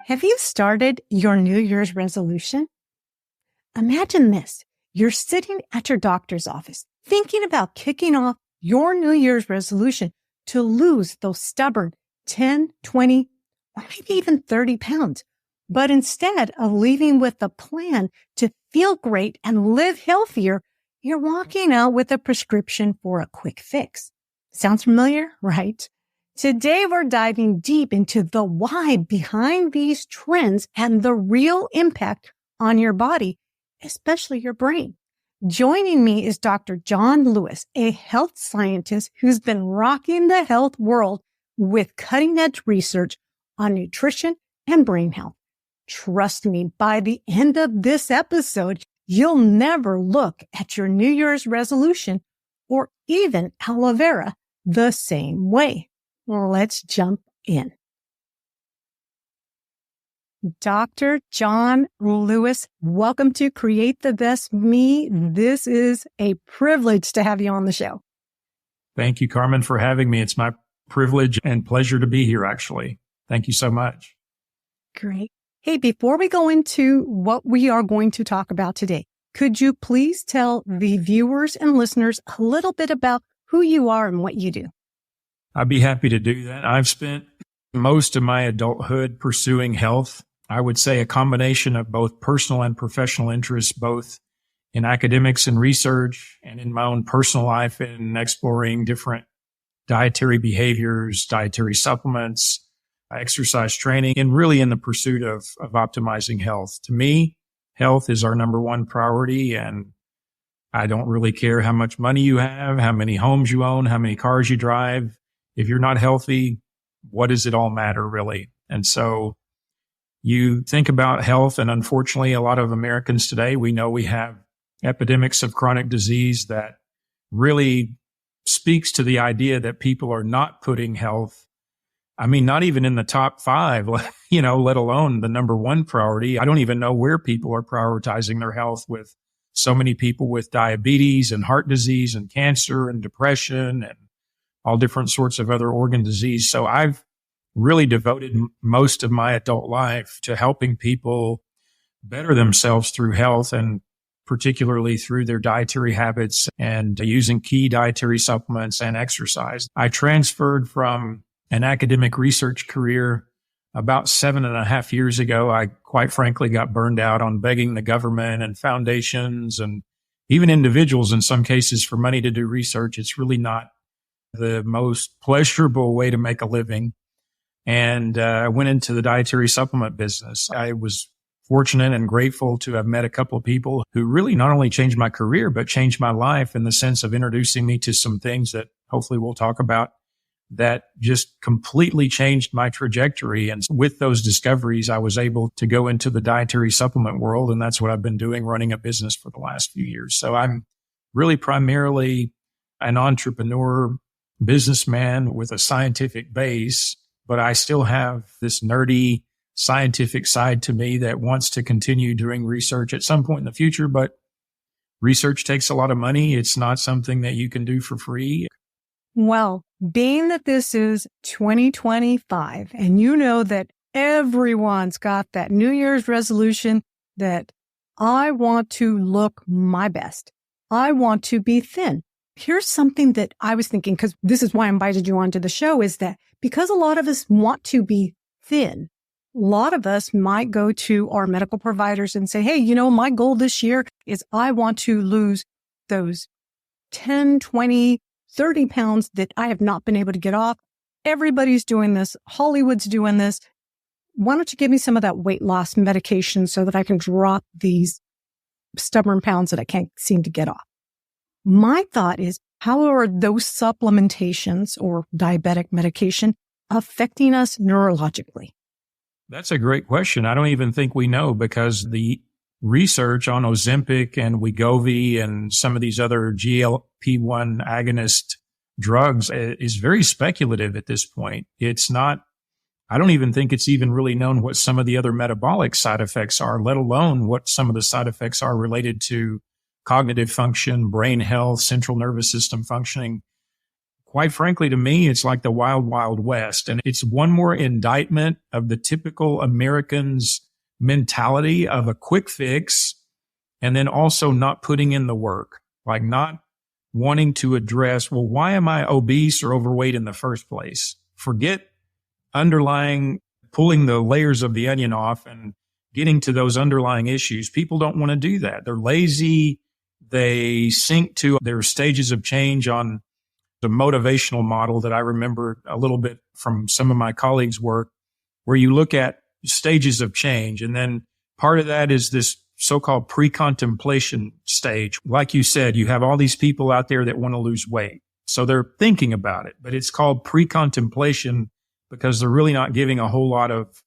Have you started your New Year's resolution? Imagine this. You're sitting at your doctor's office thinking about kicking off your New Year's resolution to lose those stubborn 10, 20, or maybe even 30 pounds. But instead of leaving with a plan to feel great and live healthier, you're walking out with a prescription for a quick fix. Sounds familiar, right? Today, we're diving deep into the why behind these trends and the real impact on your body, especially your brain. Joining me is Dr. John Lewis, a health scientist who's been rocking the health world with cutting-edge research on nutrition and brain health. Trust me, by the end of this episode, you'll never look at your New Year's resolution or even aloe vera the same way. Let's jump in. Dr. John Lewis, welcome to Create the Best Me. This is a privilege to have you on the show. Thank you, Carmen, for having me. It's my privilege and pleasure to be here, actually. Thank you so much. Great. Hey, before we go into what we are going to talk about today, could you please tell the viewers and listeners a little bit about who you are and what you do? I'd be happy to do that. I've spent most of my adulthood pursuing health. I would say a combination of both personal and professional interests, both in academics and research and in my own personal life in exploring different dietary behaviors, dietary supplements, exercise training, and really in the pursuit of optimizing health. To me, health is our number one priority, and I don't really care how much money you have, how many homes you own, how many cars you drive. If you're not healthy, what does it all matter, really? And so you think about health, and unfortunately, a lot of Americans today, we know we have epidemics of chronic disease that really speaks to the idea that people are not putting health, not even in the top 5, let alone the number one priority. I don't even know where people are prioritizing their health, with so many people with diabetes and heart disease and cancer and depression and all different sorts of other organ disease. So I've really devoted most of my adult life to helping people better themselves through health, and particularly through their dietary habits and using key dietary supplements and exercise. I transferred from an academic research career about 7.5 years ago. I quite frankly got burned out on begging the government and foundations and even individuals in some cases for money to do research. It's really not the most pleasurable way to make a living. And I went into the dietary supplement business. I was fortunate and grateful to have met a couple of people who really not only changed my career, but changed my life in the sense of introducing me to some things that hopefully we'll talk about that just completely changed my trajectory. And with those discoveries, I was able to go into the dietary supplement world. And that's what I've been doing, running a business for the last few years. So I'm really primarily an entrepreneur, businessman with a scientific base, but I still have this nerdy scientific side to me that wants to continue doing research at some point in the future. But research takes a lot of money. It's not something that you can do for free. Well, being that this is 2025, and you know that everyone's got that New Year's resolution that I want to look my best. I want to be thin. Here's something that I was thinking, because this is why I invited you onto the show, is that because a lot of us want to be thin, a lot of us might go to our medical providers and say, hey, my goal this year is I want to lose those 10, 20, 30 pounds that I have not been able to get off. Everybody's doing this. Hollywood's doing this. Why don't you give me some of that weight loss medication so that I can drop these stubborn pounds that I can't seem to get off? My thought is, how are those supplementations or diabetic medication affecting us neurologically? That's a great question. I don't even think we know, because the research on Ozempic and Wegovy and some of these other GLP-1 agonist drugs is very speculative at this point. I don't even think it's even really known what some of the other metabolic side effects are, let alone what some of the side effects are related to cognitive function, brain health, central nervous system functioning. quite frankly, to me, it's like the wild, wild west. And it's one more indictment of the typical American's mentality of a quick fix, and then also not putting in the work, like not wanting to address, well, why am I obese or overweight in the first place? Forget underlying, pulling the layers of the onion off and getting to those underlying issues. People don't want to do that. They're lazy. They sink to their stages of change on the motivational model that I remember a little bit from some of my colleagues' work, where you look at stages of change. And then part of that is this so-called pre-contemplation stage. Like you said, you have all these people out there that want to lose weight. So they're thinking about it, but it's called pre-contemplation because they're really not giving a whole lot of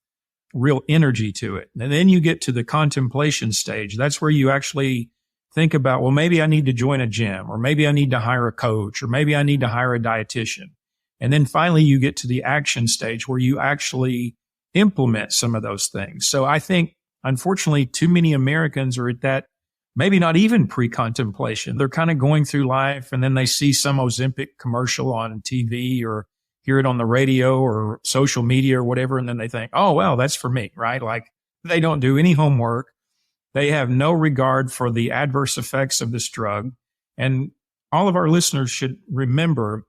real energy to it. And then you get to the contemplation stage. That's where you actually think about, well, maybe I need to join a gym, or maybe I need to hire a coach, or maybe I need to hire a dietitian. And then finally you get to the action stage where you actually implement some of those things. So I think, unfortunately, too many Americans are at that, maybe not even pre-contemplation. They're kind of going through life, and then they see some Ozempic commercial on TV or hear it on the radio or social media or whatever. And then they think, oh, well, that's for me, right? Like they don't do any homework. They have no regard for the adverse effects of this drug. And all of our listeners should remember,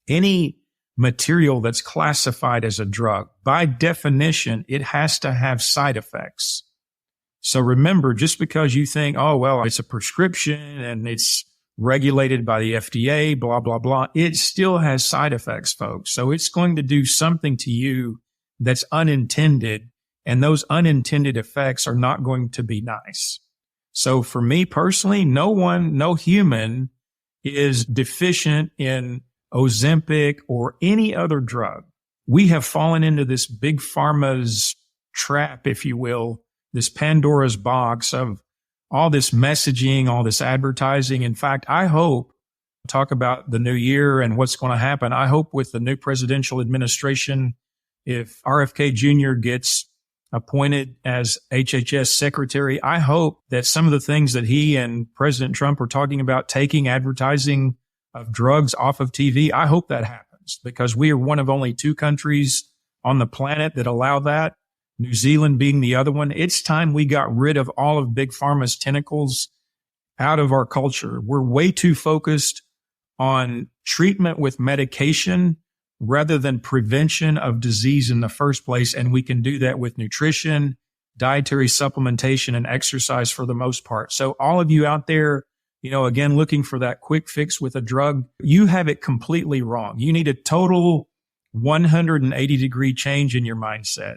any material that's classified as a drug, by definition, it has to have side effects. So remember, just because you think, oh, well, it's a prescription and it's regulated by the FDA, blah, blah, blah, it still has side effects, folks. So it's going to do something to you that's unintended. And those unintended effects are not going to be nice. So for me personally, no human is deficient in Ozempic or any other drug. We have fallen into this big pharma's trap, if you will, this Pandora's box of all this messaging, all this advertising. In fact, I hope, talk about the new year and what's going to happen. I hope with the new presidential administration, if RFK Jr. gets appointed as HHS secretary, I hope that some of the things that he and President Trump are talking about, taking advertising of drugs off of TV, I hope that happens, because we are one of only 2 countries on the planet that allow that, New Zealand being the other one. It's time we got rid of all of Big Pharma's tentacles out of our culture. We're way too focused on treatment with medication rather than prevention of disease in the first place. And we can do that with nutrition, dietary supplementation, and exercise for the most part. So all of you out there, again, looking for that quick fix with a drug, you have it completely wrong. You need a total 180-degree change in your mindset.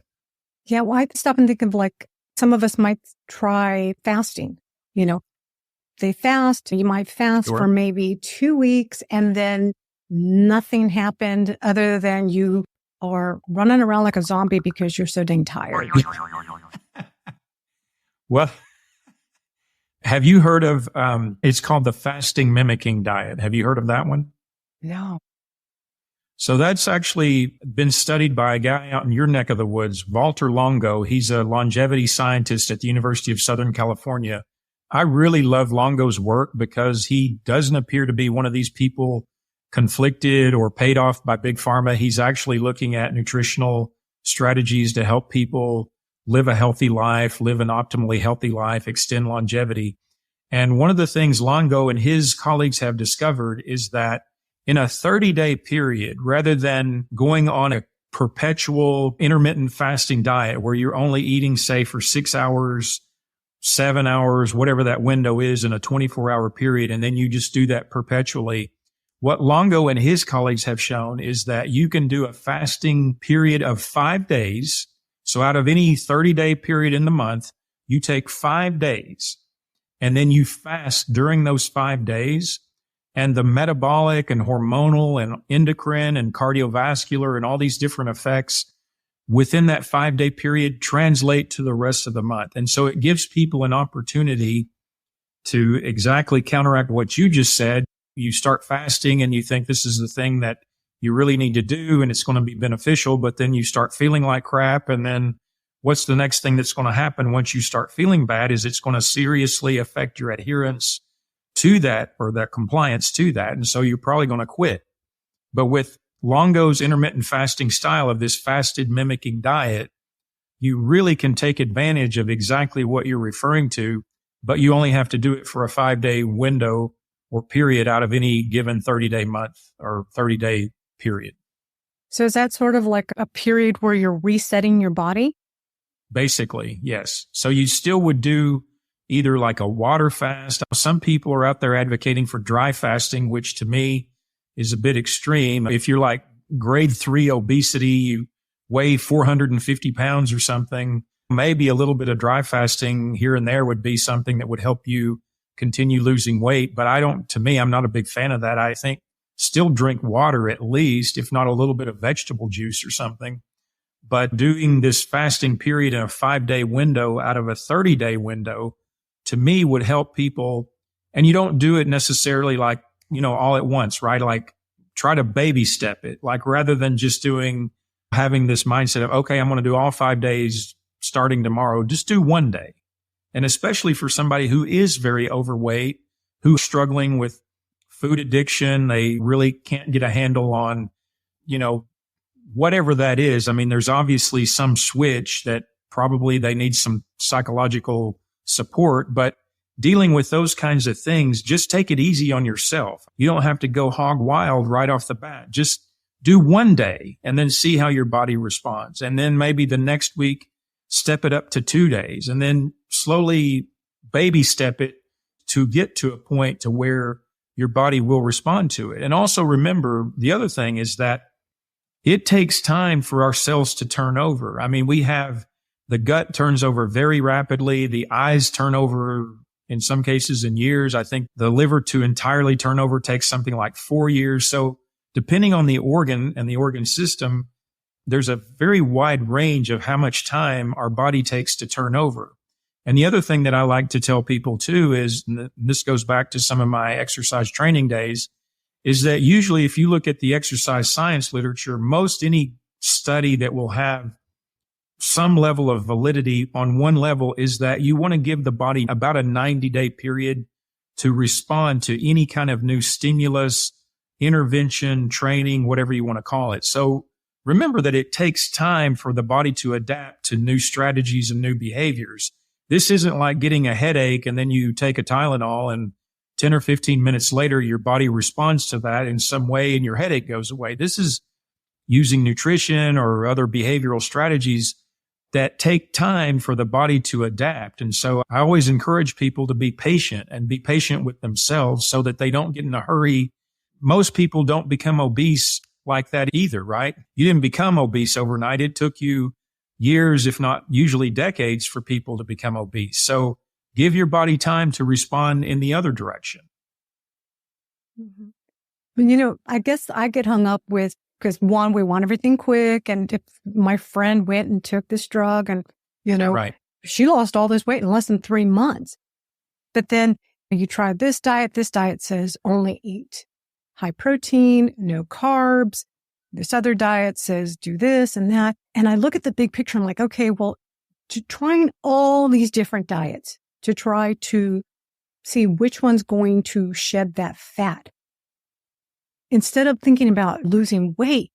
Yeah, well, I stop and think of, like, some of us might try fasting. They fast, you might fast Sure. for maybe 2 weeks, and then nothing happened other than you are running around like a zombie because you're so dang tired. Well, have you heard of, it's called the fasting mimicking diet. Have you heard of that one? No. So that's actually been studied by a guy out in your neck of the woods, Walter Longo. He's a longevity scientist at the University of Southern California. I really love Longo's work because he doesn't appear to be one of these people conflicted or paid off by Big Pharma. He's actually looking at nutritional strategies to help people live a healthy life, live an optimally healthy life, extend longevity. And one of the things Longo and his colleagues have discovered is that in a 30-day period, rather than going on a perpetual intermittent fasting diet where you're only eating, say, for 6 hours, 7 hours, whatever that window is in a 24-hour period, and then you just do that perpetually, what Longo and his colleagues have shown is that you can do a fasting period of 5 days. So out of any 30-day period in the month, you take 5 days, and then you fast during those 5 days. And the metabolic and hormonal and endocrine and cardiovascular and all these different effects within that 5-day period translate to the rest of the month. And so it gives people an opportunity to exactly counteract what you just said. You start fasting and you think this is the thing that you really need to do and it's going to be beneficial, but then you start feeling like crap. And then what's the next thing that's going to happen once you start feeling bad is it's going to seriously affect your adherence to that or that compliance to that. And so you're probably going to quit. But with Longo's intermittent fasting style of this fasted mimicking diet, you really can take advantage of exactly what you're referring to, but you only have to do it for a 5-day window or period out of any given 30-day month or 30-day period. So is that sort of like a period where you're resetting your body? Basically, yes. So you still would do either like a water fast. Some people are out there advocating for dry fasting, which to me is a bit extreme. If you're like grade 3 obesity, you weigh 450 pounds or something, maybe a little bit of dry fasting here and there would be something that would help you continue losing weight. But I'm not a big fan of that. I think still drink water at least, if not a little bit of vegetable juice or something. But doing this fasting period in a 5-day window out of a 30-day window, to me would help people. And you don't do it necessarily like, all at once, right? Like try to baby step it, like rather than just having this mindset of, okay, I'm going to do all 5 days starting tomorrow. Just do 1 day. And especially for somebody who is very overweight, who's struggling with food addiction, they really can't get a handle on, whatever that is. I mean, there's obviously some switch that probably they need some psychological support, but dealing with those kinds of things, just take it easy on yourself. You don't have to go hog wild right off the bat. Just do 1 day and then see how your body responds. And then maybe the next week, step it up to 2 days and then slowly baby step it to get to a point to where your body will respond to it. And also remember, the other thing is that it takes time for our cells to turn over. I mean, the gut turns over very rapidly. The eyes turn over in some cases in years. I think the liver to entirely turn over takes something like 4 years. So depending on the organ and the organ system, there's a very wide range of how much time our body takes to turn over. And the other thing that I like to tell people too is, and this goes back to some of my exercise training days, is that usually if you look at the exercise science literature, most any study that will have some level of validity on one level is that you want to give the body about a 90-day period to respond to any kind of new stimulus, intervention, training, whatever you want to call it. So remember that it takes time for the body to adapt to new strategies and new behaviors. This isn't like getting a headache and then you take a Tylenol and 10 or 15 minutes later, your body responds to that in some way and your headache goes away. This is using nutrition or other behavioral strategies that take time for the body to adapt. And so I always encourage people to be patient and be patient with themselves so that they don't get in a hurry. Most people don't become obese like that either, right? You didn't become obese overnight. It took you years, if not usually decades, for people to become obese. So give your body time to respond in the other direction. Mm-hmm. I guess I get hung up with, because one, we want everything quick. And if my friend went and took this drug and, right, she lost all this weight in less than 3 months. But then you try this diet says only eat high protein, no carbs. This other diet says do this and that. And I look at the big picture. I'm like, okay, well, trying all these different diets to try to see which one's going to shed that fat. Instead of thinking about losing weight,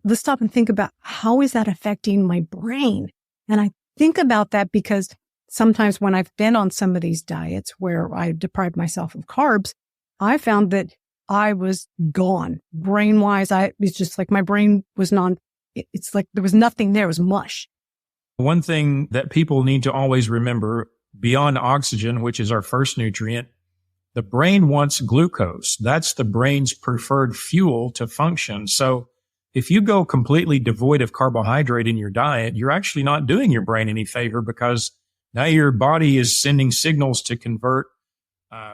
let's stop and think about how is that affecting my brain? And I think about that because sometimes when I've been on some of these diets where I deprived myself of carbs, I found that I was gone. Brain-wise, it's just like my brain was it's like there was nothing there. It was mush. One thing that people need to always remember, beyond oxygen, which is our first nutrient, the brain wants glucose. That's the brain's preferred fuel to function. So if you go completely devoid of carbohydrate in your diet, you're actually not doing your brain any favor, because now your body is sending signals to convert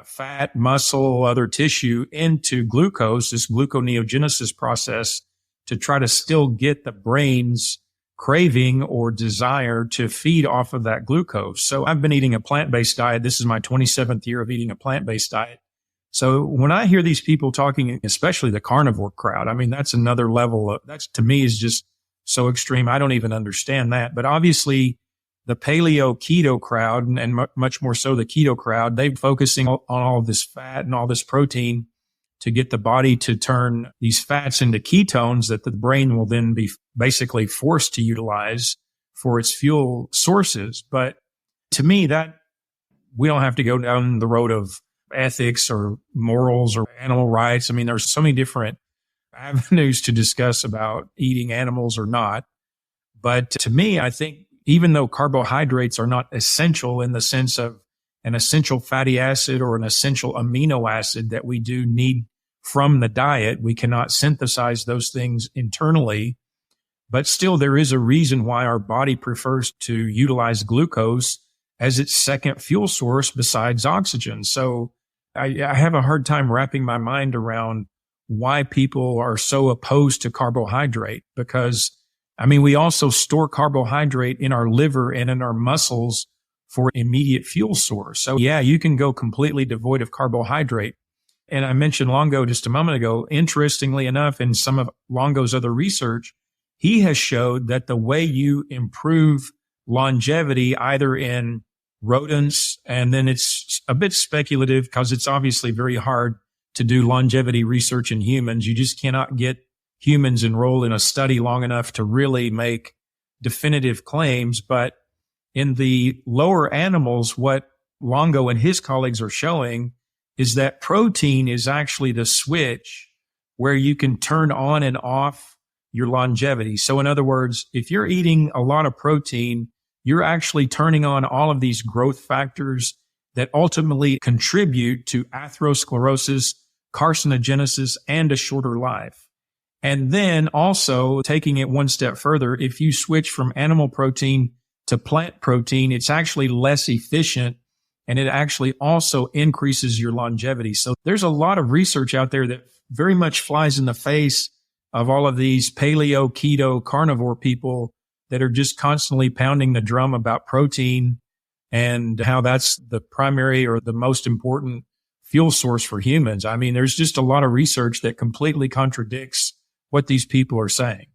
fat, muscle, other tissue into glucose, this gluconeogenesis process, to try to still get the brain's craving or desire to feed off of that glucose. So I've been eating a plant-based diet. This is my 27th year of eating a plant-based diet. So when I hear these people talking, especially the carnivore crowd, I mean, that's another level. That's, to me, is just so extreme. I don't even understand that. But obviously the paleo keto crowd, and much more so the keto crowd, they're focusing on all of this fat and all this protein to get the body to turn these fats into ketones that the brain will then be basically forced to utilize for its fuel sources. But to me, that we don't have to go down the road of ethics or morals or animal rights. I mean, there's so many different avenues to discuss about eating animals or not. But to me, I think even though carbohydrates are not essential in the sense of an essential fatty acid or an essential amino acid that we do need from the diet, we cannot synthesize those things internally. But still, there is a reason why our body prefers to utilize glucose as its second fuel source besides oxygen. So I have a hard time wrapping my mind around why people are so opposed to carbohydrate, because I mean, we also store carbohydrate in our liver and in our muscles for immediate fuel source. So yeah, you can go completely devoid of carbohydrate. And I mentioned Longo just a moment ago. Interestingly enough, in some of Longo's other research, he has showed that the way you improve longevity, either in rodents, and then it's a bit speculative because it's obviously very hard to do longevity research in humans. You just cannot get humans enrolled in a study long enough to really make definitive claims. But in the lower animals, what Longo and his colleagues are showing is that protein is actually the switch where you can turn on and off your longevity. So in other words, if you're eating a lot of protein, you're actually turning on all of these growth factors that ultimately contribute to atherosclerosis, carcinogenesis, and a shorter life. And then also taking it one step further, if you switch from animal protein to plant protein, it's actually less efficient, and it actually also increases your longevity. So there's a lot of research out there that very much flies in the face of all of these paleo, keto, carnivore people that are just constantly pounding the drum about protein and how that's the primary or the most important fuel source for humans. I mean, there's just a lot of research that completely contradicts what these people are saying.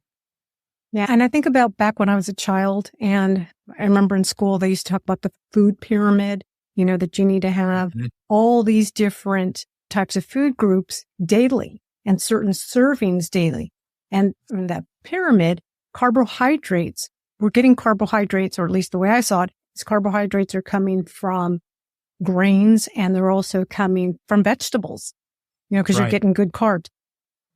Yeah. And I think about back when I was a child, and I remember in school, they used to talk about the food pyramid, that you need to have all these different types of food groups daily and certain servings daily. And in that pyramid, carbohydrates, we're getting carbohydrates, or at least the way I saw it, is carbohydrates are coming from grains, and they're also coming from vegetables, because you're getting good carbs.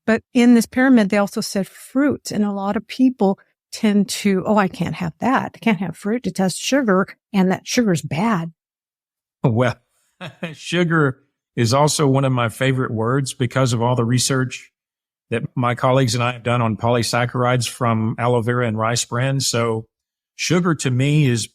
But in this pyramid, they also said fruit. And a lot of people tend to, I can't have that. I can't have fruit. It has sugar, and that sugar's bad. Well, sugar is also one of my favorite words because of all the research that my colleagues and I have done on polysaccharides from aloe vera and rice bran. So sugar to me is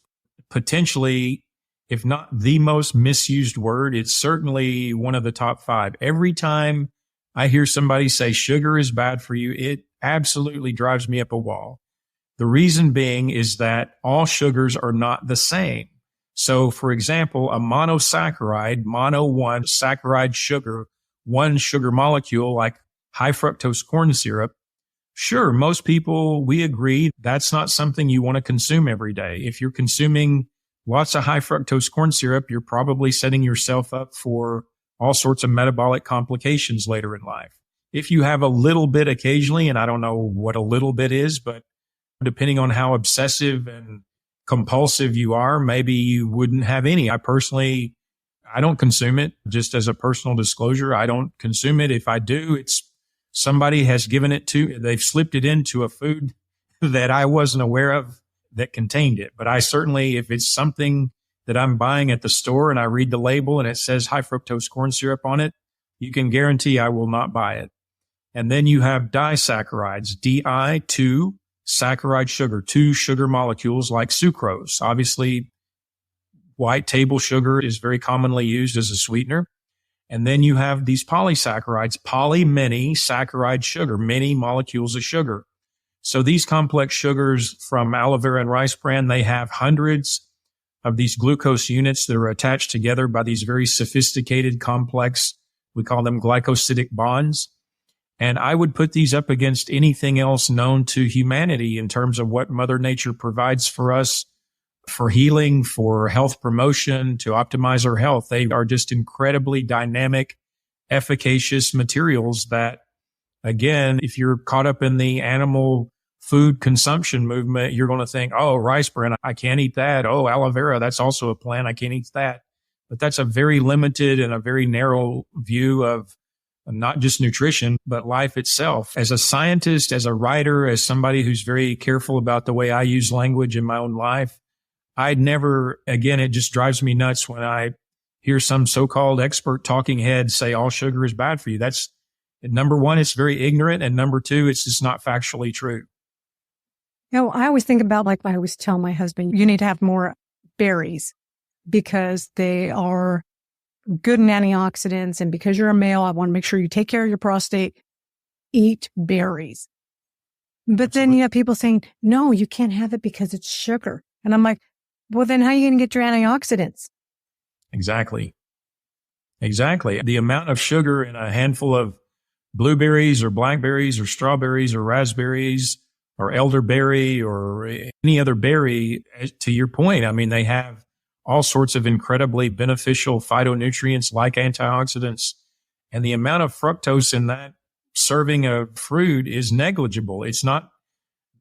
potentially, if not the most misused word, it's certainly one of the top 5. Every time I hear somebody say sugar is bad for you, it absolutely drives me up a wall. The reason being is that all sugars are not the same. So, for example, a monosaccharide, one saccharide sugar, one sugar molecule like high fructose corn syrup, sure, most people, we agree that's not something you want to consume every day. If you're consuming lots of high fructose corn syrup, you're probably setting yourself up for all sorts of metabolic complications later in life. If you have a little bit occasionally, and I don't know what a little bit is, but depending on how obsessive and compulsive you are, maybe you wouldn't have any. I don't consume it. Just as a personal disclosure, I don't consume it. If I do, it's somebody has given it they've slipped it into a food that I wasn't aware of that contained it. But I certainly, if it's something that I'm buying at the store and I read the label and it says high fructose corn syrup on it, you can guarantee I will not buy it. And then you have disaccharides, Di2 saccharide sugar, 2 sugar molecules like sucrose. Obviously, white table sugar is very commonly used as a sweetener. And then you have these polysaccharides, many saccharide sugar, many molecules of sugar. So these complex sugars from aloe vera and rice bran, they have hundreds of these glucose units that are attached together by these very sophisticated, complex, we call them glycosidic bonds. And I would put these up against anything else known to humanity in terms of what Mother Nature provides for us for healing, for health promotion, to optimize our health. They are just incredibly dynamic efficacious materials that, again, if you're caught up in the animal food consumption movement, you're going to think, oh, rice bran, I can't eat that. Oh, aloe vera, that's also a plant. I can't eat that. But that's a very limited and a very narrow view of not just nutrition, but life itself. As a scientist, as a writer, as somebody who's very careful about the way I use language in my own life, I'd never, again, it just drives me nuts when I hear some so-called expert talking head say all sugar is bad for you. That's, number one, it's very ignorant. And number two, it's just not factually true. I always think about, like I always tell my husband, you need to have more berries because they are good in antioxidants. And because you're a male, I want to make sure you take care of your prostate, eat berries. But Absolutely. then you have people saying, no, you can't have it because it's sugar. And I'm like, well, then how are you going to get your antioxidants? Exactly. The amount of sugar in a handful of blueberries or blackberries or strawberries or raspberries or elderberry or any other berry, to your point, I mean, they have all sorts of incredibly beneficial phytonutrients like antioxidants. And the amount of fructose in that serving of fruit is negligible. It's not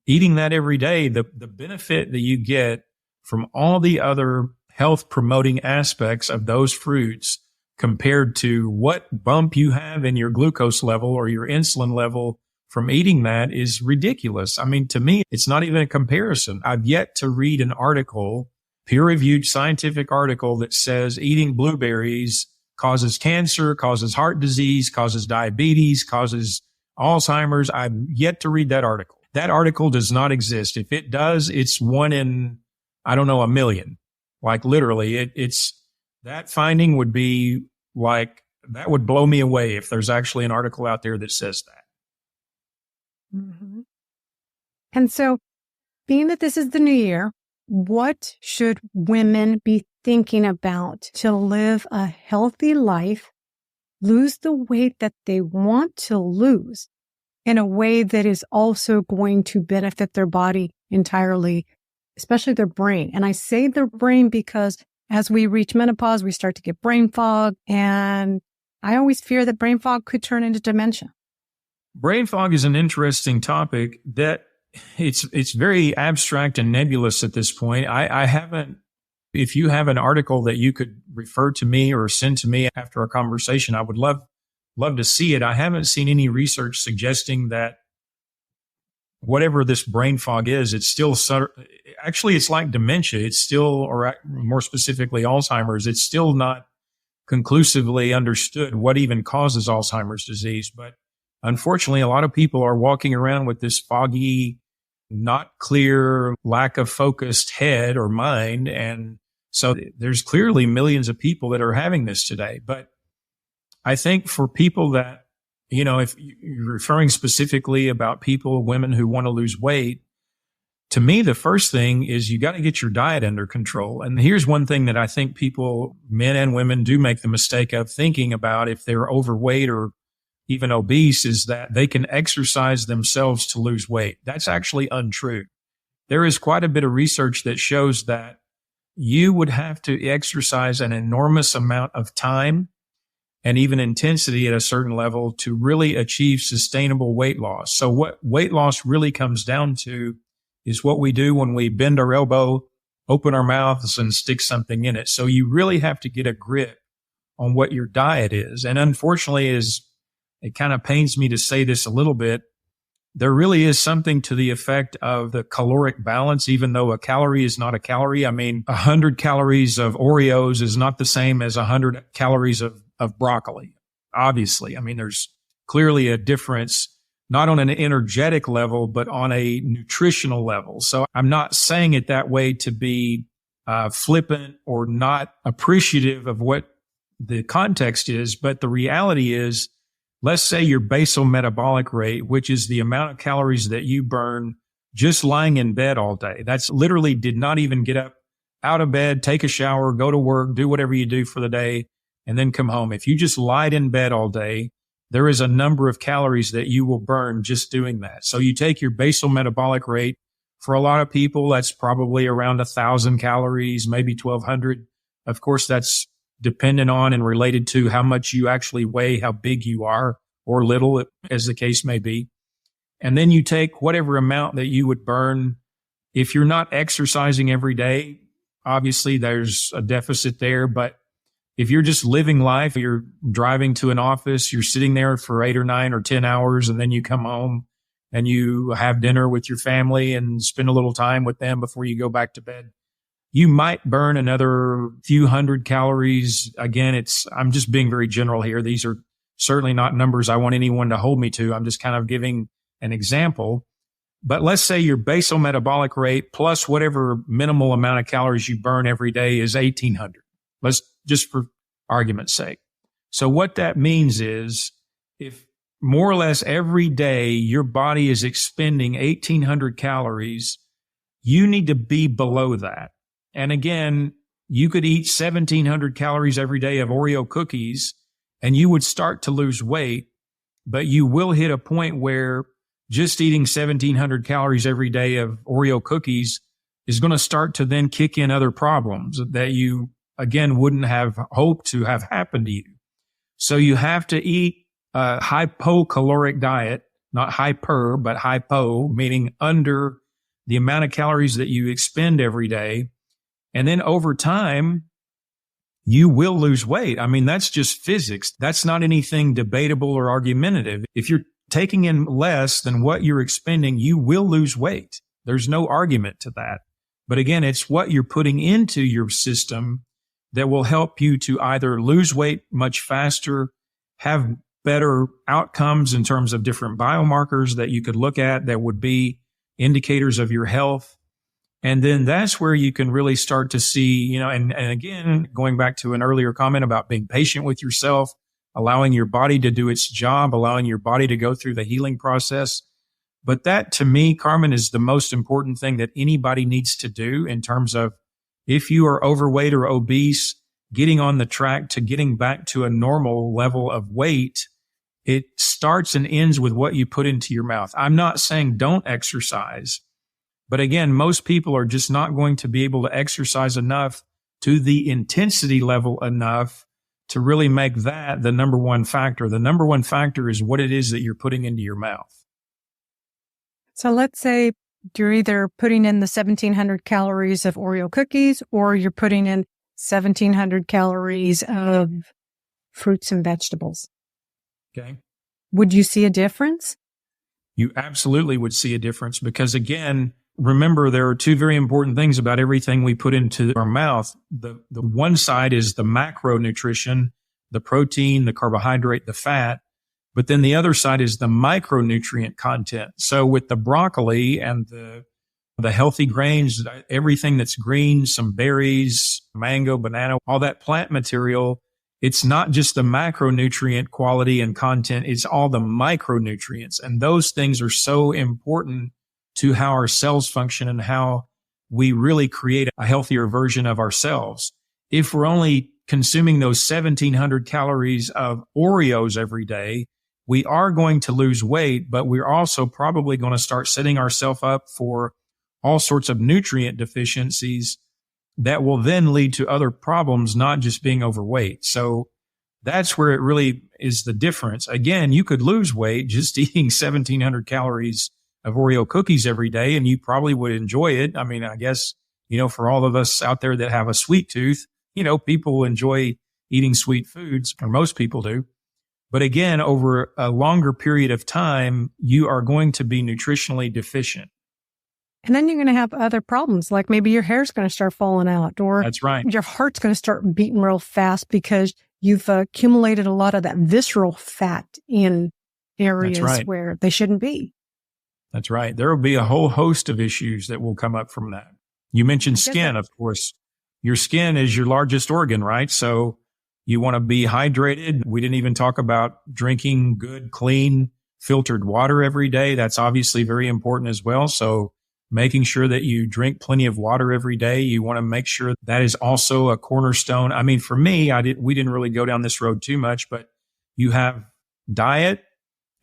eating that every day. The benefit that you get from all the other health promoting aspects of those fruits compared to what bump you have in your glucose level or your insulin level from eating that is ridiculous. I mean, to me, it's not even a comparison. I've yet to read an article, peer-reviewed scientific article, that says eating blueberries causes cancer, causes heart disease, causes diabetes, causes Alzheimer's. I've yet to read that article. That article does not exist. If it does, it's one in, I don't know, a million. Like literally, it's that finding would be like, that would blow me away if there's actually an article out there that says that. Mm-hmm. And so, being that this is the new year, what should women be thinking about to live a healthy life, lose the weight that they want to lose in a way that is also going to benefit their body entirely, especially their brain? And I say their brain because as we reach menopause, we start to get brain fog. And I always fear that brain fog could turn into dementia. Brain fog is an interesting topic that it's very abstract and nebulous at this point. I haven't, if you have an article that you could refer to me or send to me after our conversation, I would love to see it. I haven't seen any research suggesting that whatever this brain fog is, it's still, actually it's like dementia. It's still, or more specifically Alzheimer's, it's still not conclusively understood what even causes Alzheimer's disease. But unfortunately, a lot of people are walking around with this foggy, not clear, lack of focused head or mind. And so there's clearly millions of people that are having this today. But I think for people that, if you're referring specifically about people, women who want to lose weight, to me, the first thing is you got to get your diet under control. And here's one thing that I think people, men and women, do make the mistake of thinking about if they're overweight or even obese, is that they can exercise themselves to lose weight. That's actually untrue. There is quite a bit of research that shows that you would have to exercise an enormous amount of time and even intensity at a certain level to really achieve sustainable weight loss. So what weight loss really comes down to is what we do when we bend our elbow, open our mouths, and stick something in it. So you really have to get a grip on what your diet is. And unfortunately, it kind of pains me to say this a little bit, there really is something to the effect of the caloric balance, even though a calorie is not a calorie. I mean, 100 calories of Oreos is not the same as 100 calories of broccoli. Obviously, I mean, there's clearly a difference, not on an energetic level, but on a nutritional level. So I'm not saying it that way to be flippant or not appreciative of what the context is, but the reality is, let's say your basal metabolic rate, which is the amount of calories that you burn just lying in bed all day. That's literally did not even get up out of bed, take a shower, go to work, do whatever you do for the day, and then come home. If you just lied in bed all day, there is a number of calories that you will burn just doing that. So you take your basal metabolic rate. For a lot of people, that's probably around 1,000 calories, maybe 1,200. Of course, that's dependent on and related to how much you actually weigh, how big you are, or little, as the case may be. And then you take whatever amount that you would burn. If you're not exercising every day, obviously there's a deficit there. But if you're just living life, you're driving to an office, you're sitting there for 8 or 9 or 10 hours, and then you come home and you have dinner with your family and spend a little time with them before you go back to bed, you might burn another few hundred calories. Again, I'm just being very general here. These are certainly not numbers I want anyone to hold me to. I'm just kind of giving an example. But let's say your basal metabolic rate plus whatever minimal amount of calories you burn every day is 1,800. Let's just for argument's sake. So what that means is if more or less every day your body is expending 1,800 calories, you need to be below that. And again, you could eat 1,700 calories every day of Oreo cookies and you would start to lose weight, but you will hit a point where just eating 1,700 calories every day of Oreo cookies is going to start to then kick in other problems that you, again, wouldn't have hoped to have happened to you. So you have to eat a hypocaloric diet, not hyper, but hypo, meaning under the amount of calories that you expend every day. And then over time, you will lose weight. I mean, that's just physics. That's not anything debatable or argumentative. If you're taking in less than what you're expending, you will lose weight. There's no argument to that. But again, it's what you're putting into your system that will help you to either lose weight much faster, have better outcomes in terms of different biomarkers that you could look at that would be indicators of your health. And then that's where you can really start to see, and again, going back to an earlier comment about being patient with yourself, allowing your body to do its job, allowing your body to go through the healing process. But that, to me, Carmen, is the most important thing that anybody needs to do in terms of if you are overweight or obese, getting on the track to getting back to a normal level of weight. It starts and ends with what you put into your mouth. I'm not saying don't exercise. But again, most people are just not going to be able to exercise enough to the intensity level enough to really make that the number one factor. The number one factor is what it is that you're putting into your mouth. So let's say you're either putting in the 1,700 calories of Oreo cookies or you're putting in 1,700 calories of fruits and vegetables. Okay. Would you see a difference? You absolutely would see a difference because, again, remember, there are two very important things about everything we put into our mouth. The one side is the macronutrition, the protein, the carbohydrate, the fat. But then the other side is the micronutrient content. So with the broccoli and the healthy grains, everything that's green, some berries, mango, banana, all that plant material, it's not just the macronutrient quality and content, it's all the micronutrients. And those things are so important to how our cells function and how we really create a healthier version of ourselves. If we're only consuming those 1,700 calories of Oreos every day, we are going to lose weight, but we're also probably going to start setting ourselves up for all sorts of nutrient deficiencies that will then lead to other problems, not just being overweight. So that's where it really is the difference. Again, you could lose weight just eating 1,700 calories of Oreo cookies every day, and you probably would enjoy it. I mean, I guess, for all of us out there that have a sweet tooth, people enjoy eating sweet foods, or most people do. But again, over a longer period of time, you are going to be nutritionally deficient. And then you're going to have other problems, like maybe your hair's going to start falling out, or that's right, your heart's going to start beating real fast because you've accumulated a lot of that visceral fat in areas where they shouldn't be. That's right. There will be a whole host of issues that will come up from that. You mentioned skin, of course. Your skin is your largest organ, right? So you want to be hydrated. We didn't even talk about drinking good, clean, filtered water every day. That's obviously very important as well. So making sure that you drink plenty of water every day. You want to make sure that is also a cornerstone. I mean, for me, we didn't really go down this road too much, but you have diet.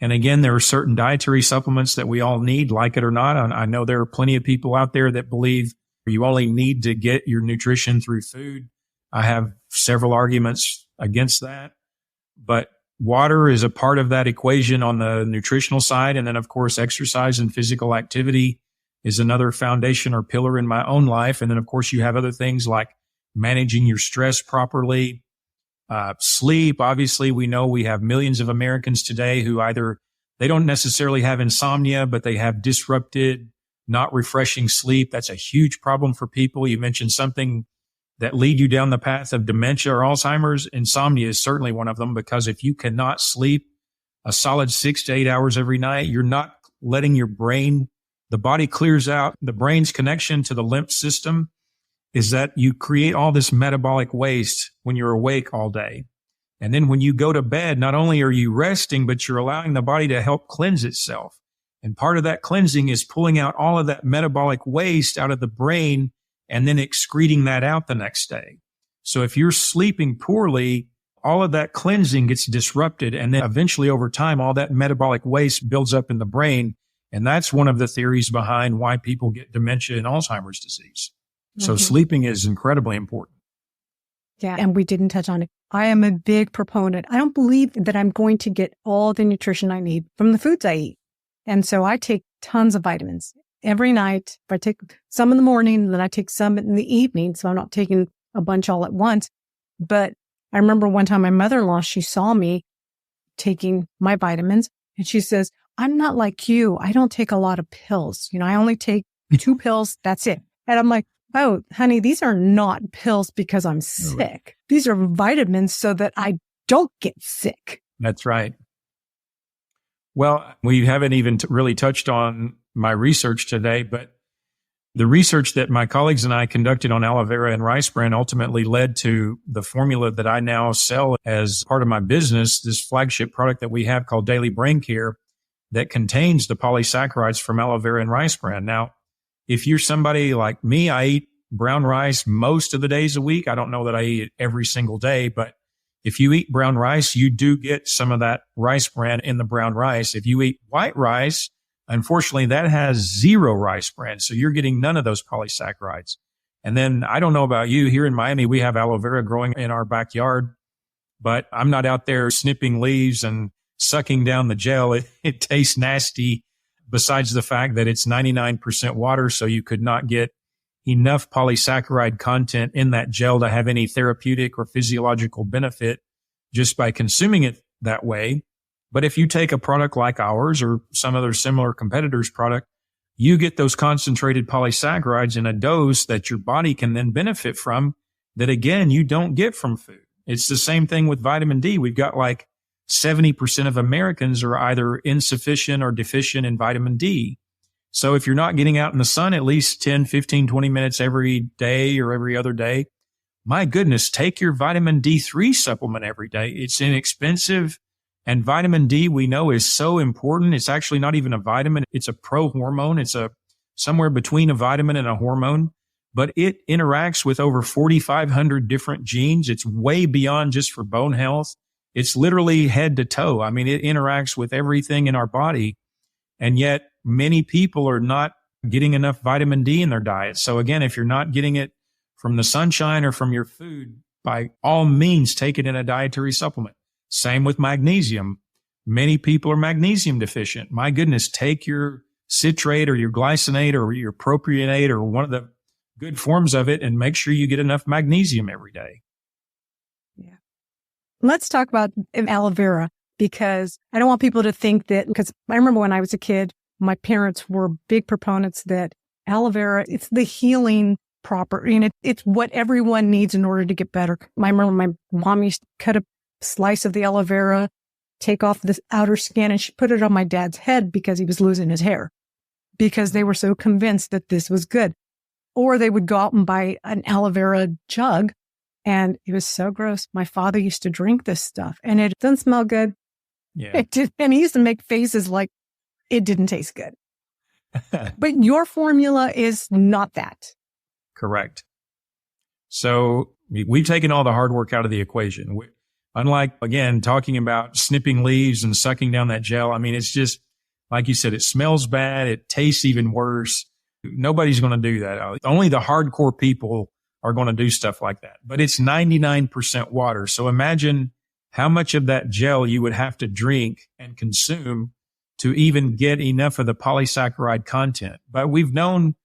And again, there are certain dietary supplements that we all need, like it or not. I know there are plenty of people out there that believe you only need to get your nutrition through food. I have several arguments against that, but water is a part of that equation on the nutritional side. And then, of course, exercise and physical activity is another foundation or pillar in my own life. And then, of course, you have other things like managing your stress properly, sleep. Obviously, we know we have millions of Americans today who either they don't necessarily have insomnia, but they have disrupted, not refreshing sleep. That's a huge problem for people. You mentioned something that lead you down the path of dementia or Alzheimer's. Insomnia is certainly one of them, because if you cannot sleep a solid 6 to 8 hours every night, you're not letting your brain, the body clears out. The brain's connection to the lymph system is that you create all this metabolic waste when you're awake all day. And then when you go to bed, not only are you resting, but you're allowing the body to help cleanse itself. And part of that cleansing is pulling out all of that metabolic waste out of the brain and then excreting that out the next day. So if you're sleeping poorly, all of that cleansing gets disrupted. And then eventually over time, all that metabolic waste builds up in the brain. And that's one of the theories behind why people get dementia and Alzheimer's disease. So sleeping is incredibly important. Yeah. And we didn't touch on it. I am a big proponent. I don't believe that I'm going to get all the nutrition I need from the foods I eat. And so I take tons of vitamins every night. I take some in the morning, then I take some in the evening. So I'm not taking a bunch all at once. But I remember one time my mother-in-law, she saw me taking my vitamins and she says, I'm not like you. I don't take a lot of pills. I only take 2 pills. That's it. And I'm like, oh, honey, these are not pills because I'm sick. These are vitamins so that I don't get sick. That's right. Well, we haven't even really touched on my research today, but the research that my colleagues and I conducted on aloe vera and rice bran ultimately led to the formula that I now sell as part of my business, this flagship product that we have called Daily Brain Care that contains the polysaccharides from aloe vera and rice bran. Now, if you're somebody like me, I eat brown rice most of the days a week. I don't know that I eat it every single day, but if you eat brown rice, you do get some of that rice bran in the brown rice. If you eat white rice, unfortunately, that has 0 rice bran. So you're getting none of those polysaccharides. And then I don't know about you, here in Miami, we have aloe vera growing in our backyard, but I'm not out there snipping leaves and sucking down the gel. It tastes nasty, besides the fact that it's 99% water. So you could not get enough polysaccharide content in that gel to have any therapeutic or physiological benefit just by consuming it that way. But if you take a product like ours or some other similar competitor's product, you get those concentrated polysaccharides in a dose that your body can then benefit from that, again, you don't get from food. It's the same thing with vitamin D. We've got like 70% of Americans are either insufficient or deficient in vitamin D. So if you're not getting out in the sun at least 10, 15, 20 minutes every day or every other day, my goodness, take your vitamin D3 supplement every day. It's inexpensive. And vitamin D, we know, is so important. It's actually not even a vitamin. It's a pro-hormone. It's somewhere between a vitamin and a hormone, but it interacts with over 4,500 different genes. It's way beyond just for bone health. It's literally head to toe. I mean, it interacts with everything in our body. And yet many people are not getting enough vitamin D in their diet. So again, if you're not getting it from the sunshine or from your food, by all means, take it in a dietary supplement. Same with magnesium. Many people are magnesium deficient. My goodness, take your citrate or your glycinate or your propionate or one of the good forms of it and make sure you get enough magnesium every day. Yeah. Let's talk about aloe vera, because I don't want people to think that, because I remember when I was a kid, my parents were big proponents that aloe vera, it's the healing property. It's what everyone needs in order to get better. I remember my mom used to cut a slice of the aloe vera, take off the outer skin, and she put it on my dad's head because he was losing his hair, because they were so convinced that this was good. Or they would go out and buy an aloe vera jug, and it was so gross. My father used to drink this stuff, and it doesn't smell good. Yeah. And he used to make faces like it didn't taste good. But your formula is not that. Correct. So we've taken all the hard work out of the equation. Unlike, again, talking about snipping leaves and sucking down that gel. I mean, it's just, like you said, it smells bad. It tastes even worse. Nobody's going to do that. Only the hardcore people are going to do stuff like that. But it's 99% water. So imagine how much of that gel you would have to drink and consume to even get enough of the polysaccharide content. But we've known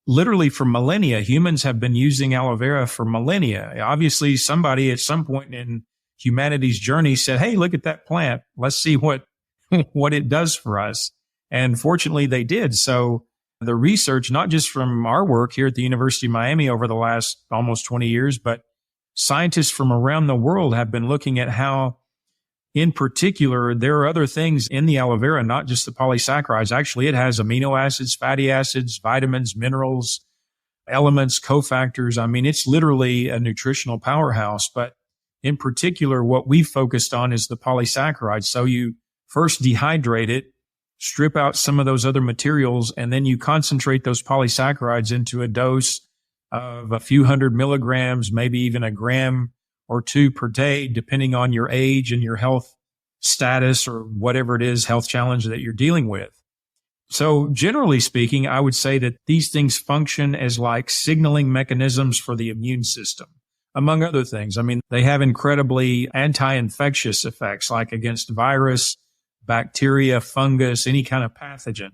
literally for millennia, humans have been using aloe vera for millennia. Obviously, somebody at some point in humanity's journey said, hey, look at that plant. Let's see what it does for us. And fortunately, they did. So the research, not just from our work here at the University of Miami over the last almost 20 years, but scientists from around the world have been looking at how, in particular, there are other things in the aloe vera, not just the polysaccharides. Actually, it has amino acids, fatty acids, vitamins, minerals, elements, cofactors. I mean, it's literally a nutritional powerhouse. But in particular, what we focused on is the polysaccharides. So you first dehydrate it, strip out some of those other materials, and then you concentrate those polysaccharides into a dose of a few hundred milligrams, maybe even a gram or two per day, depending on your age and your health status or whatever it is, health challenge that you're dealing with. So generally speaking, I would say that these things function as like signaling mechanisms for the immune system, among other things. I mean, they have incredibly anti-infectious effects, like against virus, bacteria, fungus, any kind of pathogen.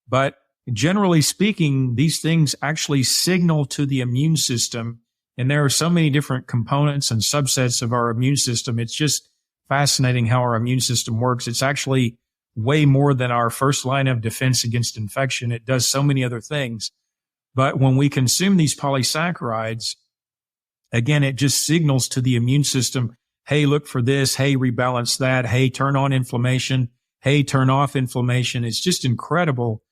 But generally speaking, these things actually signal to the immune system. And there are so many different components and subsets of our immune system. It's just fascinating how our immune system works. It's actually way more than our first line of defense against infection. It does so many other things. But when we consume these polysaccharides, again, it just signals to the immune system, hey, look for this. Hey, rebalance that. Hey, turn on inflammation. Hey, turn off inflammation. It's just incredible.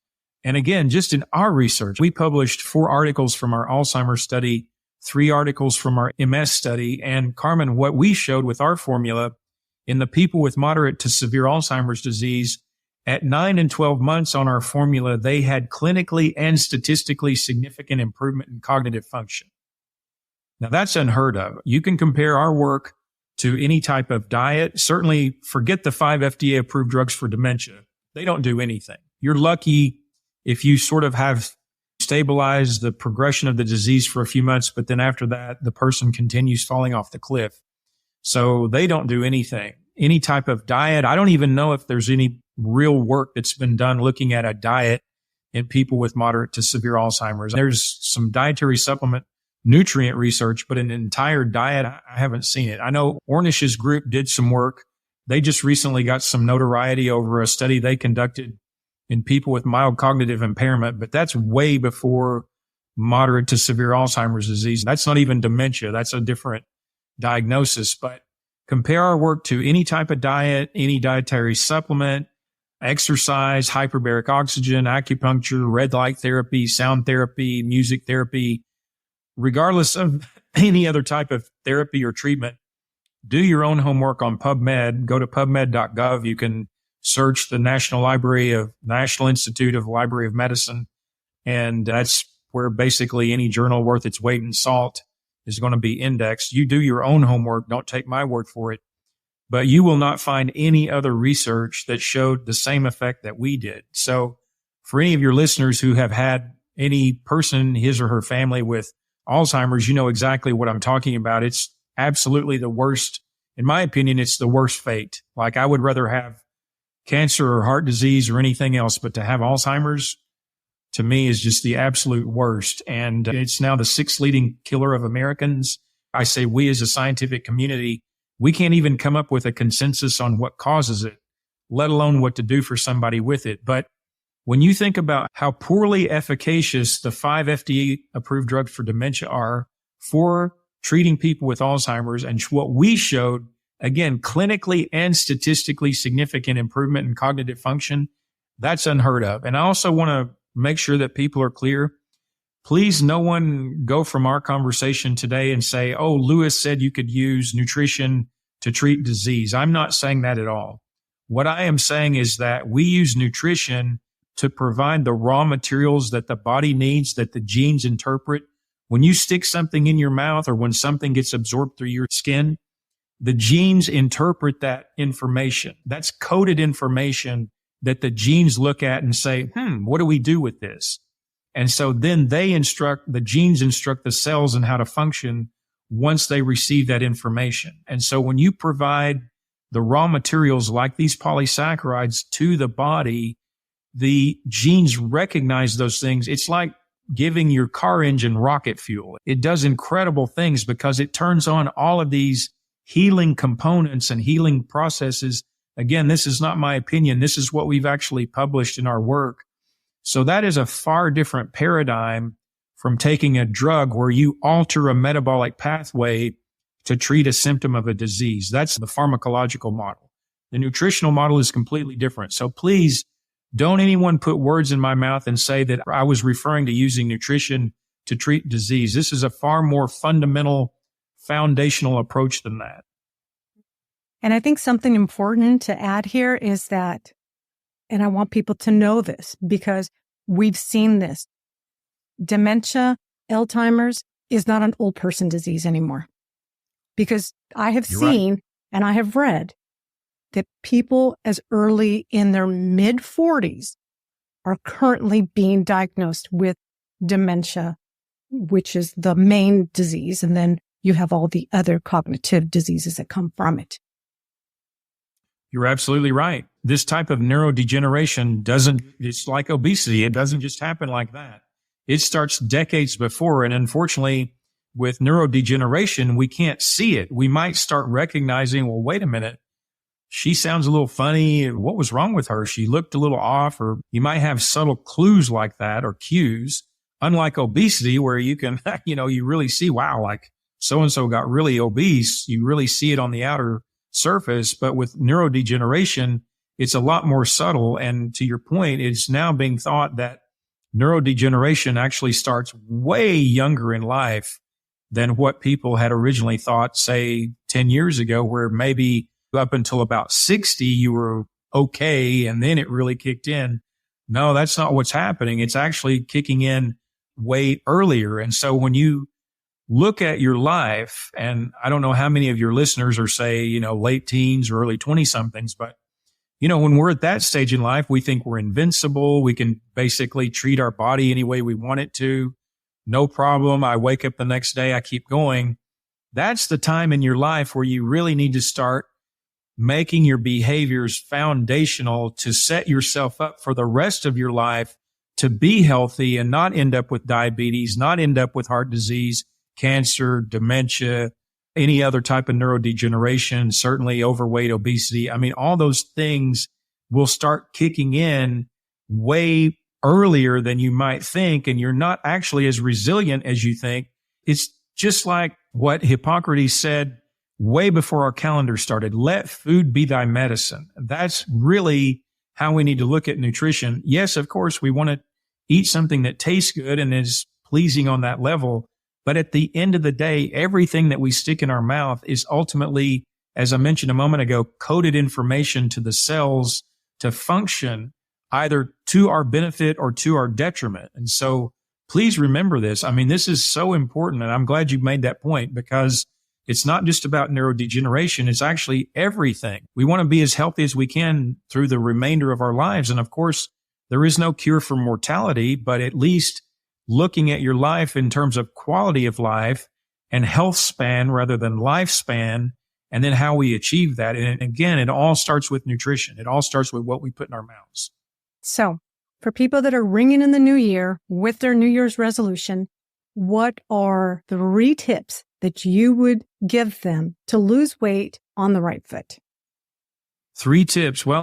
And again, just in our research, we published 4 articles from our Alzheimer's study, 3 articles from our MS study. And Carmen, what we showed with our formula in the people with moderate to severe Alzheimer's disease, at 9 and 12 months on our formula, they had clinically and statistically significant improvement in cognitive function. Now, that's unheard of. You can compare our work to any type of diet. Certainly forget the 5 FDA-approved drugs for dementia. They don't do anything. You're lucky if you sort of have stabilized the progression of the disease for a few months, but then after that, the person continues falling off the cliff. So they don't do anything. Any type of diet. I don't even know if there's any real work that's been done looking at a diet in people with moderate to severe Alzheimer's. There's some dietary supplement nutrient research, but an entire diet, I haven't seen it. I know Ornish's group did some work. They just recently got some notoriety over a study they conducted in people with mild cognitive impairment, but that's way before moderate to severe Alzheimer's disease. That's not even dementia. That's a different diagnosis. But compare our work to any type of diet, any dietary supplement, exercise, hyperbaric oxygen, acupuncture, red light therapy, sound therapy, music therapy, regardless of any other type of therapy or treatment. Do your own homework on PubMed. Go to pubmed.gov. You can search the National Institute of Library of Medicine. And that's where basically any journal worth its weight in salt is going to be indexed. You do your own homework. Don't take my word for it. But you will not find any other research that showed the same effect that we did. So for any of your listeners who have had any person, his or her family with Alzheimer's, you know exactly what I'm talking about. It's absolutely the worst. In my opinion, it's the worst fate. Like, I would rather have cancer or heart disease or anything else, but to have Alzheimer's, to me, is just the absolute worst. And it's now the 6th leading killer of Americans. I say we as a scientific community, we can't even come up with a consensus on what causes it, let alone what to do for somebody with it. But when you think about how poorly efficacious the 5 FDA-approved drugs for dementia are for treating people with Alzheimer's, and what we showed, again, clinically and statistically significant improvement in cognitive function, that's unheard of. And I also want to make sure that people are clear. Please, no one go from our conversation today and say, oh, Lewis said you could use nutrition to treat disease. I'm not saying that at all. What I am saying is that we use nutrition to provide the raw materials that the body needs, that the genes interpret. When you stick something in your mouth or when something gets absorbed through your skin, the genes interpret that information. That's coded information that the genes look at and say, what do we do with this? And so then the genes instruct the cells in how to function once they receive that information. And so when you provide the raw materials like these polysaccharides to the body, the genes recognize those things. It's like giving your car engine rocket fuel. It does incredible things because it turns on all of these healing components and healing processes. Again, this is not my opinion. This is what we've actually published in our work. So that is a far different paradigm from taking a drug where you alter a metabolic pathway to treat a symptom of a disease. That's the pharmacological model. The nutritional model is completely different. So please don't anyone put words in my mouth and say that I was referring to using nutrition to treat disease. This is a far more fundamental, foundational approach than that. And I think something important to add here is that, and I want people to know this because we've seen this. Dementia, Alzheimer's is not an old person disease anymore. Because I have seen and I have read that people as early in their mid-40s are currently being diagnosed with dementia, which is the main disease. And then you have all the other cognitive diseases that come from it. You're absolutely right. This type of neurodegeneration it's like obesity. It doesn't just happen like that. It starts decades before. And unfortunately, with neurodegeneration, we can't see it. We might start recognizing, well, wait a minute. She sounds a little funny. What was wrong with her? She looked a little off, or you might have subtle clues like that or cues, unlike obesity where you can, you really see, wow, like so-and-so got really obese. You really see it on the outer surface. But with neurodegeneration, it's a lot more subtle. And to your point, it's now being thought that neurodegeneration actually starts way younger in life than what people had originally thought, say 10 years ago, where maybe up until about 60, you were okay. And then it really kicked in. No, that's not what's happening. It's actually kicking in way earlier. And so when you look at your life, and I don't know how many of your listeners are, say, late teens or early 20 somethings, but when we're at that stage in life, we think we're invincible. We can basically treat our body any way we want it to. No problem. I wake up the next day. I keep going. That's the time in your life where you really need to start making your behaviors foundational to set yourself up for the rest of your life to be healthy and not end up with diabetes, not end up with heart disease, cancer, dementia, any other type of neurodegeneration, certainly overweight, obesity. I mean, all those things will start kicking in way earlier than you might think, and you're not actually as resilient as you think. It's just like what Hippocrates said way before our calendar started. Let food be thy medicine. That's really how we need to look at nutrition. Yes, of course, we want to eat something that tastes good and is pleasing on that level. But at the end of the day, everything that we stick in our mouth is ultimately, as I mentioned a moment ago, coded information to the cells to function either to our benefit or to our detriment. And so please remember this. I mean, this is so important. And I'm glad you made that point, because it's not just about neurodegeneration. It's actually everything. We want to be as healthy as we can through the remainder of our lives. And of course, there is no cure for mortality, but at least looking at your life in terms of quality of life and health span rather than lifespan, and then how we achieve that. And again, it all starts with nutrition. It all starts with what we put in our mouths. So for people that are ringing in the new year with their New Year's resolution, what are 3 tips that you would give them to lose weight on the right foot? 3 tips. Well,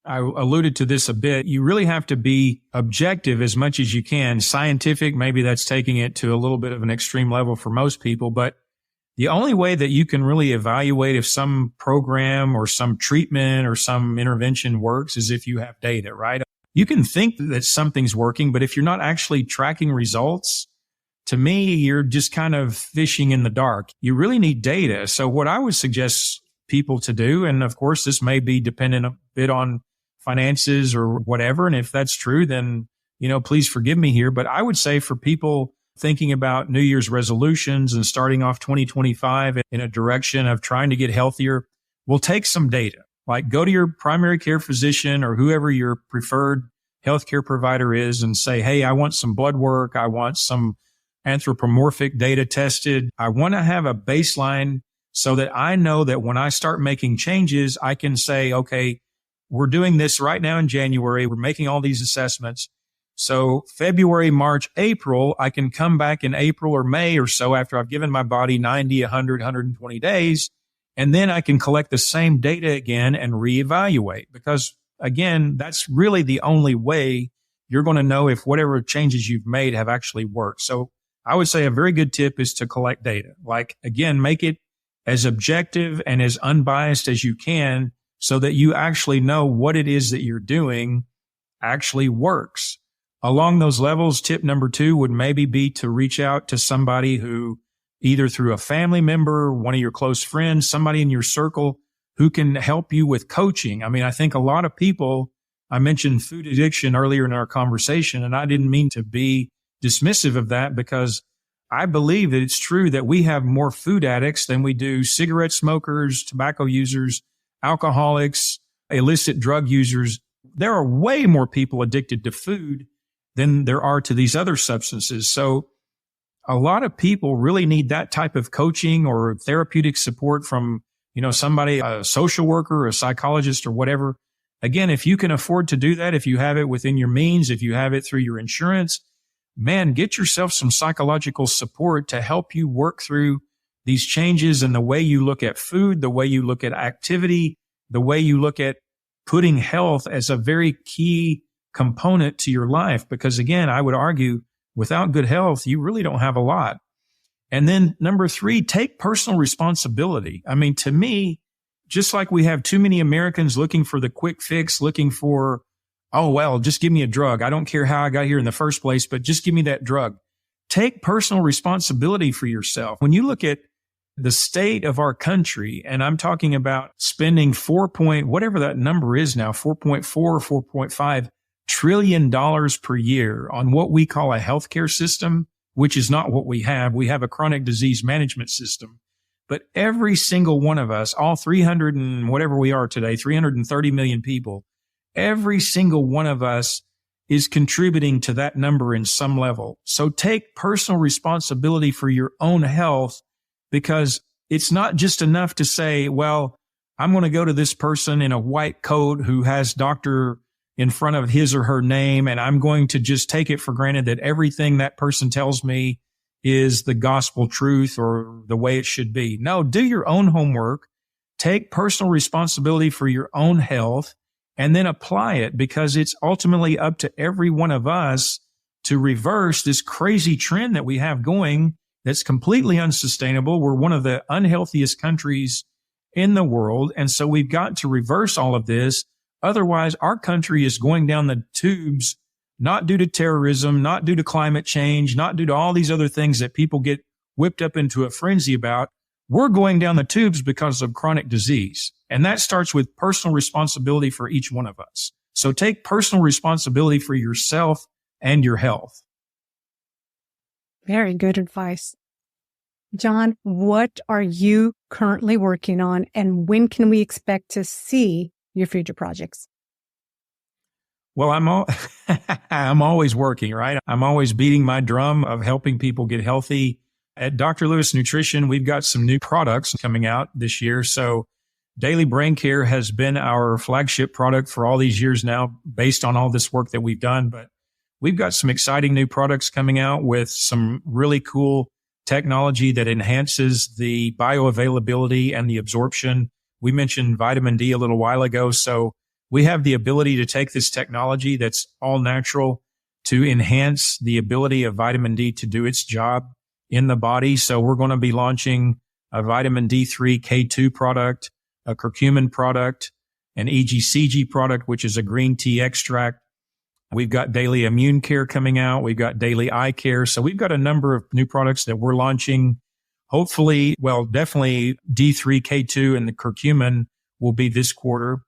I alluded to this a bit. You really have to be objective as much as you can. Scientific, maybe that's taking it to a little bit of an extreme level for most people, but the only way that you can really evaluate if some program or some treatment or some intervention works is if you have data, right? You can think that something's working, but if you're not actually tracking results, to me, you're just kind of fishing in the dark. You really need data. So what I would suggest people to do, and of course, this may be dependent a bit on finances or whatever. And if that's true, then, please forgive me here. But I would say for people thinking about New Year's resolutions and starting off 2025 in a direction of trying to get healthier, we'll take some data. Like go to your primary care physician or whoever your preferred healthcare provider is and say, hey, I want some blood work. I want some anthropomorphic data tested. I want to have a baseline so that I know that when I start making changes, I can say, okay, we're doing this right now in January. We're making all these assessments. So February, March, April, I can come back in April or May or so after I've given my body 90, 100, 120 days. And then I can collect the same data again and reevaluate, because again, that's really the only way you're going to know if whatever changes you've made have actually worked. So I would say a very good tip is to collect data. Like, again, make it as objective and as unbiased as you can so that you actually know what it is that you're doing actually works. Along those levels, tip number 2 would maybe be to reach out to somebody who, either through a family member, one of your close friends, somebody in your circle who can help you with coaching. I mean, I think a lot of people, I mentioned food addiction earlier in our conversation, and I didn't mean to be dismissive of that, because I believe that it's true that we have more food addicts than we do cigarette smokers, tobacco users, alcoholics, illicit drug users. There are way more people addicted to food than there are to these other substances. So a lot of people really need that type of coaching or therapeutic support from, somebody, a social worker, a psychologist or whatever. Again, if you can afford to do that, if you have it within your means, if you have it through your insurance, man, get yourself some psychological support to help you work through these changes in the way you look at food, the way you look at activity, the way you look at putting health as a very key component to your life. Because again, I would argue without good health, you really don't have a lot. And then number 3, take personal responsibility. I mean, to me, just like we have too many Americans looking for the quick fix, looking for, oh, well, just give me a drug. I don't care how I got here in the first place, but just give me that drug. Take personal responsibility for yourself. When you look at the state of our country, and I'm talking about spending whatever that number is now, 4.4 or 4.5 trillion dollars per year on what we call a healthcare system, which is not what we have. We have a chronic disease management system. But every single one of us, all 300 and whatever we are today, 330 million people, every single one of us is contributing to that number in some level. So take personal responsibility for your own health, because it's not just enough to say, well, I'm going to go to this person in a white coat who has doctor in front of his or her name, and I'm going to just take it for granted that everything that person tells me is the gospel truth or the way it should be. No, do your own homework, take personal responsibility for your own health, and then apply it, because it's ultimately up to every one of us to reverse this crazy trend that we have going that's completely unsustainable. We're one of the unhealthiest countries in the world, and so we've got to reverse all of this. Otherwise, our country is going down the tubes, not due to terrorism, not due to climate change, not due to all these other things that people get whipped up into a frenzy about. We're going down the tubes because of chronic disease. And that starts with personal responsibility for each one of us. So take personal responsibility for yourself and your health. Very good advice. John, what are you currently working on, and when can we expect to see your future projects? Well, I'm always working, right? I'm always beating my drum of helping people get healthy. At Dr. Lewis Nutrition, we've got some new products coming out this year. So Daily Brain Care has been our flagship product for all these years now, based on all this work that we've done. But we've got some exciting new products coming out with some really cool technology that enhances the bioavailability and the absorption. We mentioned vitamin D a little while ago. So we have the ability to take this technology that's all natural to enhance the ability of vitamin D to do its job in the body. So we're going to be launching a vitamin D3 K2 product, a curcumin product, an EGCG product, which is a green tea extract. We've got daily immune care coming out. We've got daily eye care. So we've got a number of new products that we're launching. Hopefully, well, definitely D3 K2 and the curcumin will be this quarter.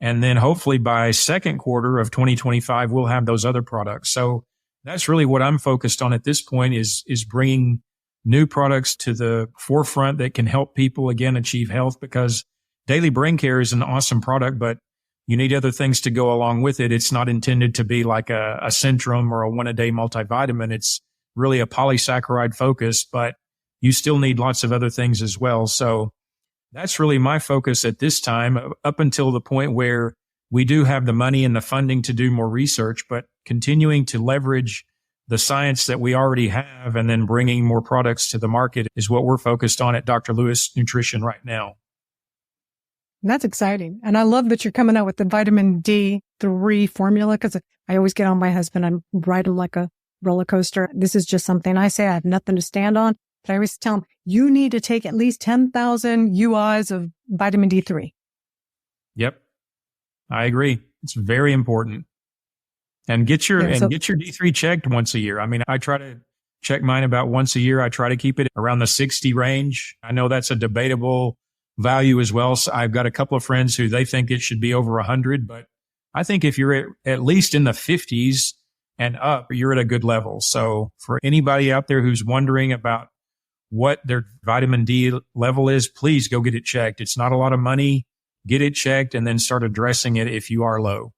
And then hopefully by second quarter of 2025, we'll have those other products. So that's really what I'm focused on at this point is bringing new products to the forefront that can help people again achieve health, because Daily Brain Care is an awesome product, but you need other things to go along with it. It's not intended to be like a Centrum or a one-a-day multivitamin. It's really a polysaccharide focus, but you still need lots of other things as well. So that's really my focus at this time, up until the point where we do have the money and the funding to do more research, but continuing to leverage the science that we already have and then bringing more products to the market is what we're focused on at Dr. Lewis Nutrition right now. That's exciting. And I love that you're coming out with the vitamin D3 formula, because I always get on my husband. I'm riding like a roller coaster. This is just something I say. I have nothing to stand on. But I always tell him, you need to take at least 10,000 UIs of vitamin D3. Yep. I agree. It's very important. And get your D3 checked once a year. I mean, I try to check mine about once a year. I try to keep it around the 60 range. I know that's a debatable value as well. So I've got a couple of friends who they think it should be over 100, but I think if you're at least in the 50s and up, you're at a good level. So for anybody out there who's wondering about what their vitamin D level is, please go get it checked. It's not a lot of money. Get it checked and then start addressing it if you are low.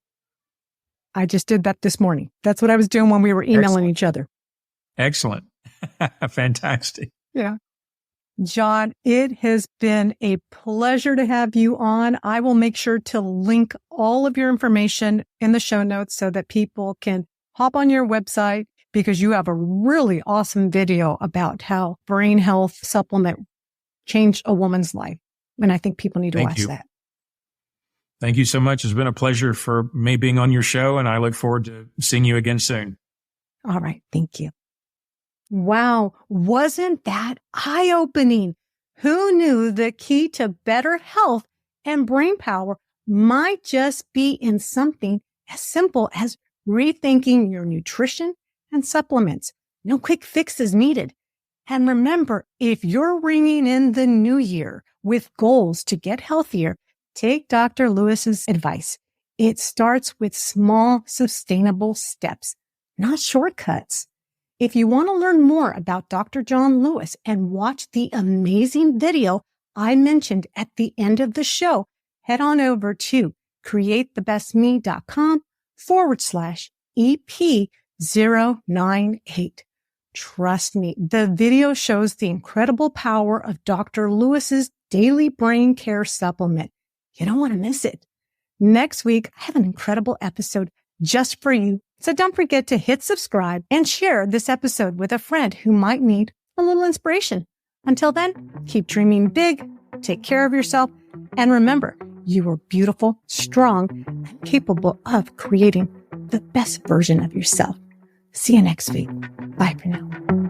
I just did that this morning. That's what I was doing when we were emailing each other. Excellent. Fantastic. Yeah. John, it has been a pleasure to have you on. I will make sure to link all of your information in the show notes so that people can hop on your website, because you have a really awesome video about how brain health supplement changed a woman's life. And I think people need to watch that. Thank you so much. It's been a pleasure for me being on your show, and I look forward to seeing you again soon. All right. Thank you. Wow. Wasn't that eye-opening? Who knew the key to better health and brain power might just be in something as simple as rethinking your nutrition and supplements? No quick fixes needed. And remember, if you're ringing in the new year with goals to get healthier, take Dr. Lewis's advice. It starts with small, sustainable steps, not shortcuts. If you want to learn more about Dr. John Lewis and watch the amazing video I mentioned at the end of the show, head on over to createthebestme.com/EP098. Trust me, the video shows the incredible power of Dr. Lewis's daily brain care supplement. You don't want to miss it. Next week, I have an incredible episode just for you. So don't forget to hit subscribe and share this episode with a friend who might need a little inspiration. Until then, keep dreaming big, take care of yourself, and remember, you are beautiful, strong, and capable of creating the best version of yourself. See you next week. Bye for now.